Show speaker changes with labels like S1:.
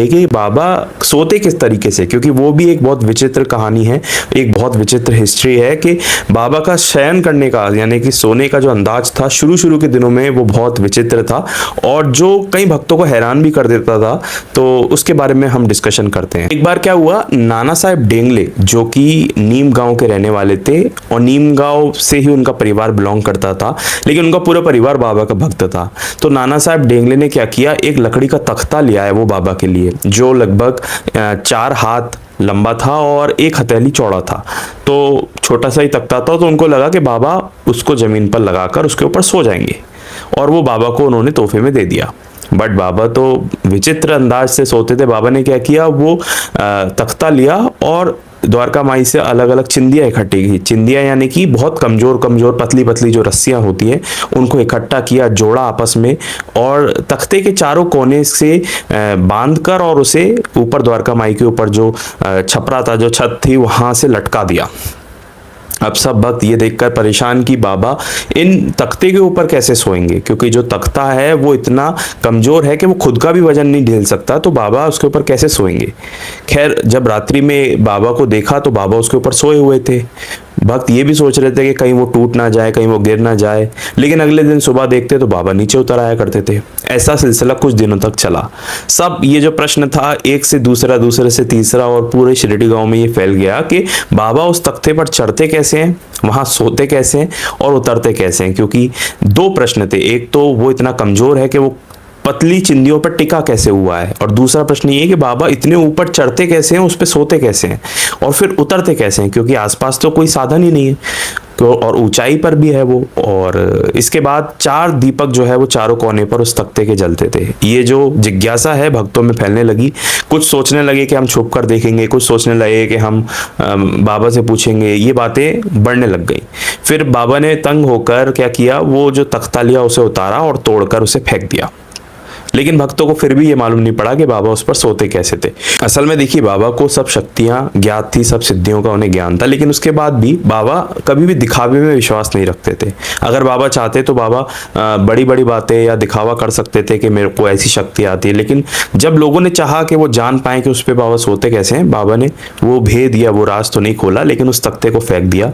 S1: कि बाबा सोते किस तरीके से, क्योंकि वो भी एक बहुत विचित्र कहानी है, एक बहुत विचित्र हिस्ट्री है कि बाबा का शयन करने का यानी कि सोने का जो अंदाज था शुरू शुरू के दिनों में वो बहुत विचित्र था और जो कई भक्तों को हैरान भी कर देता था। तो उसके बारे में हम डिस्कशन करते हैं। एक बार क्या हुआ, नाना साहेब डेंगले जो कि नीम गांव के रहने वाले थे और नीम गांव से ही उनका परिवार बिलोंग करता था, लेकिन उनका पूरा परिवार बाबा का भक्त था। तो नाना साहब डेंगले ने क्या किया, एक लकड़ी का तख्ता लिया है वो बाबा के लिए, जो लगभग 4 हाथ लंबा था और 1 हथेली चौड़ा था। तो छोटा सा ही तख्ता था, तो उनको लगा कि बाबा उसको जमीन पर लगाकर उसके ऊपर सो जाएंगे, और वो बाबा को उन्होंने तोहफे में दे दिया। बट बाबा तो विचित्र अंदाज से सोते थे। बाबा ने क्या किया, वो तख्ता लिया और द्वारका माई से अलग अलग चिंदियाँ इकट्ठी की। चिंदियाँ यानी कि बहुत कमजोर कमजोर पतली पतली जो रस्सियाँ होती हैं उनको इकट्ठा किया, जोड़ा आपस में, और तख्ते के चारों कोने से बांध कर और उसे ऊपर द्वारका माई के ऊपर जो छपरा था, जो छत थी, वहां से लटका दिया। अब सब भक्त ये देखकर परेशान कि बाबा इन तख्ते के ऊपर कैसे सोएंगे, क्योंकि जो तख्ता है वो इतना कमजोर है कि वो खुद का भी वजन नहीं ढेल सकता, तो बाबा उसके ऊपर कैसे सोएंगे। खैर, जब रात्रि में बाबा को देखा तो बाबा उसके ऊपर सोए हुए थे। भक्त ये भी सोच रहे थे कि कहीं वो टूट ना जाए, कहीं वो गिर ना जाए, लेकिन अगले दिन सुबह देखते तो बाबा नीचे उतर आया करते थे। ऐसा सिलसिला कुछ दिनों तक चला। सब ये जो प्रश्न था एक से दूसरा, दूसरे से तीसरा, और पूरे शिरडी गांव में ये फैल गया कि बाबा उस तख्ते पर चढ़ते कैसे हैं, वहां सोते कैसे हैं और उतरते कैसे हैं, क्योंकि 2 प्रश्न थे। एक तो वो इतना कमजोर है कि वो पतली चिंदियों पर टिका कैसे हुआ है, और दूसरा प्रश्न ये कि बाबा इतने ऊपर चढ़ते कैसे हैं, उस पर सोते कैसे हैं, और फिर उतरते कैसे हैं, क्योंकि आसपास तो कोई साधन ही नहीं है, तो और ऊंचाई पर भी है वो। और इसके बाद 4 दीपक जो है वो चारों कोने पर उस तख्ते के जलते थे। ये जो जिज्ञासा है भक्तों में फैलने लगी। कुछ सोचने लगे कि हम छुप कर देखेंगे, कुछ सोचने लगे कि हम बाबा से पूछेंगे। ये बातें बढ़ने लग गई। फिर बाबा ने तंग होकर क्या किया, वो जो तख्ता लिया उसे उतारा और तोड़कर उसे फेंक दिया। लेकिन भक्तों को फिर भी ये मालूम नहीं पड़ा कि बाबा उस पर सोते कैसे थे। असल में देखिए, बाबा को सब शक्तियां ज्ञात थी, सब सिद्धियों का उन्हें ज्ञान था, लेकिन उसके बाद भी बाबा कभी भी दिखावे में विश्वास नहीं रखते थे। अगर बाबा चाहते तो बाबा बड़ी बड़ी बातें या दिखावा कर सकते थे कि मेरे को ऐसी शक्ति आती है, लेकिन जब लोगों ने चाहा कि वो जान पाए कि उस पर बाबा सोते कैसे हैं, बाबा ने वो भेद या वो राज तो नहीं खोला, लेकिन उस तख्ते को फेंक दिया।